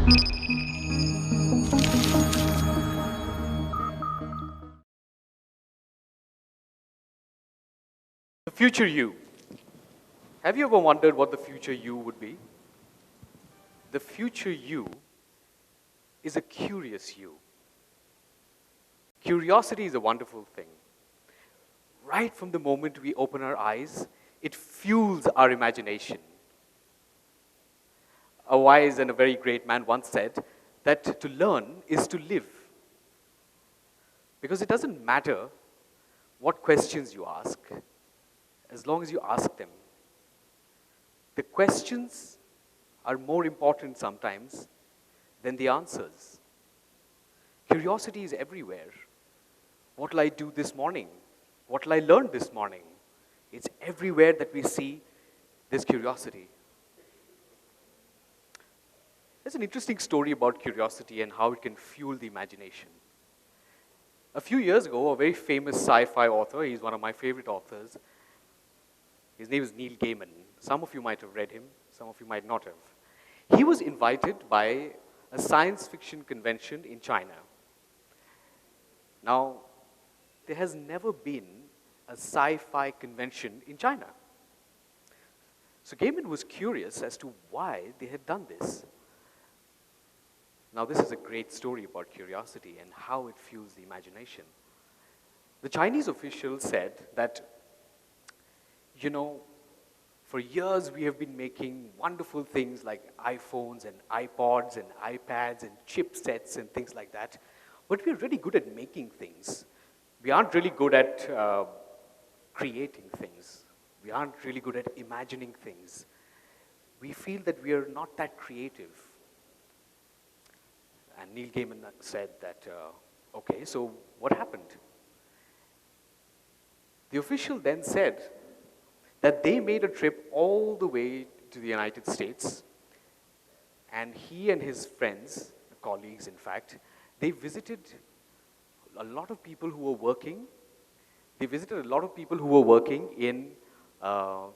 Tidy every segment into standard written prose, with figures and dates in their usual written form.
The future you. Have you ever wondered what the future you would be? The future you is a curious you. Curiosity is a wonderful thing. Right from the moment we open our eyes, it fuels our imagination. A wise and a very great man once said that to learn is to live. Because it doesn't matter what questions you ask, as long as you ask them. The questions are more important sometimes than the answers. Curiosity is everywhere. What will I do this morning? What will I learn this morning? It's everywhere that we see this curiosity. There's an interesting story about curiosity and how it can fuel the imagination. A few years ago, a very famous sci-fi author, he's one of my favorite authors, his name is Neil Gaiman. Some of you might have read him, some of you might not have. He was invited by a science fiction convention in China. Now, there has never been a sci-fi convention in China. So Gaiman was curious as to why they had done this. Now, this is a great story about curiosity and how it fuels the imagination. The Chinese officials said that, you know, for years we have been making wonderful things like iPhones and iPods and iPads and chipsets and things like that, but we're really good at making things. We aren't really good at creating things. We aren't really good at imagining things. We feel that we are not that creative. And Neil Gaiman said that, okay, so what happened? The official then said that they made a trip all the way to the United States, and he and his friends, colleagues in fact, they visited a lot of people who were working. They visited a lot of people who were working in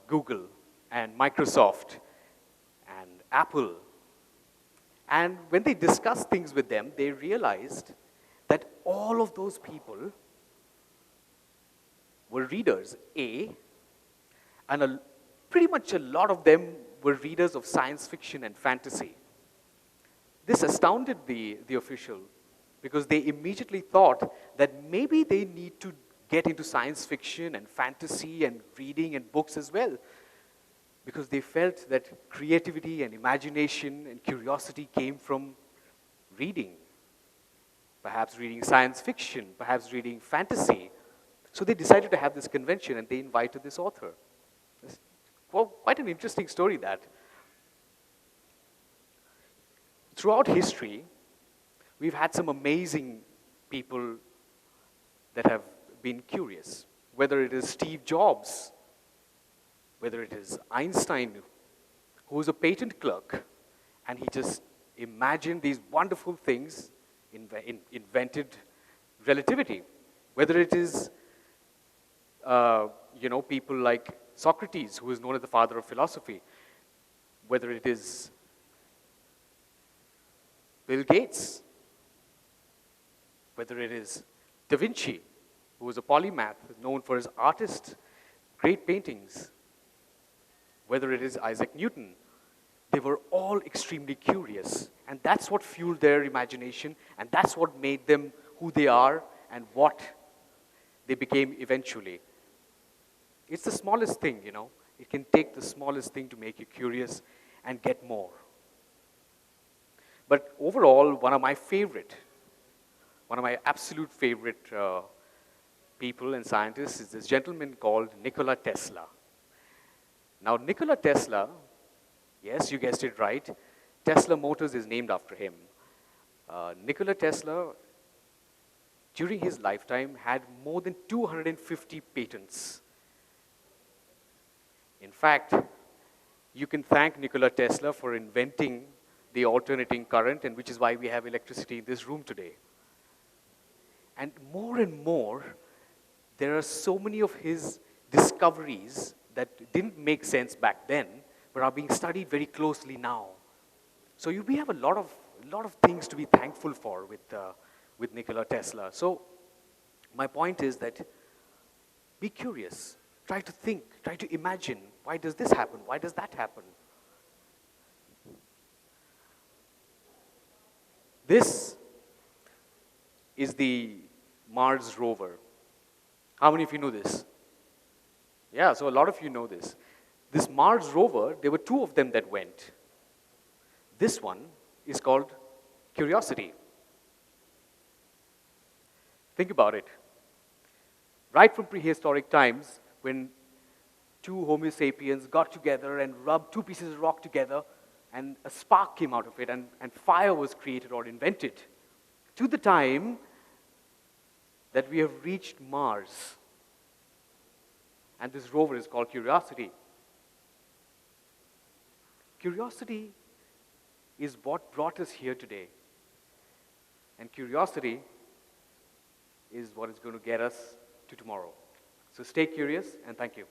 Google and Microsoft and Apple. And when they discussed things with them, they realized that all of those people were readers, and pretty much a lot of them were readers of science fiction and fantasy. This astounded the official because they immediately thought that maybe they need to get into science fiction and fantasy and reading and books as well, because they felt that creativity and imagination and curiosity came from reading, perhaps reading science fiction, perhaps reading fantasy. So they decided to have this convention and they invited this author. Well, quite an interesting story that. Throughout history, we've had some amazing people that have been curious, whether it is Steve Jobs, whether it is Einstein, who was a patent clerk, and he just imagined these wonderful things, invented relativity. Whether it is, people like Socrates, who is known as the father of philosophy, whether it is Bill Gates, whether it is Da Vinci, who was a polymath, known for his artist, great paintings, whether it is Isaac Newton, they were all extremely curious. And that's what fueled their imagination, and that's what made them who they are and what they became eventually. It's the smallest thing, you know. It can take the smallest thing to make you curious and get more. But overall, one of my absolute favorite people and scientists is this gentleman called Nikola Tesla. Now, Nikola Tesla, yes, you guessed it right, Tesla Motors is named after him. Nikola Tesla, during his lifetime, had more than 250 patents. In fact, you can thank Nikola Tesla for inventing the alternating current, and which is why we have electricity in this room today. And more, there are so many of his discoveries that didn't make sense back then, but are being studied very closely now. So we have a lot of A lot of things to be thankful for with Nikola Tesla. So my point is that be curious. Try to think. Try to imagine. Why does this happen? Why does that happen? This is the Mars Rover. How many of you know this? Yeah, so a lot of you know this. This Mars Rover, there were two of them that went. This one is called Curiosity. Think about it. Right from prehistoric times, when two Homo sapiens got together and rubbed two pieces of rock together, and a spark came out of it, and fire was created or invented, to the time that we have reached Mars. And this rover is called Curiosity. Curiosity is what brought us here today. And curiosity is what is going to get us to tomorrow. So stay curious, and thank you.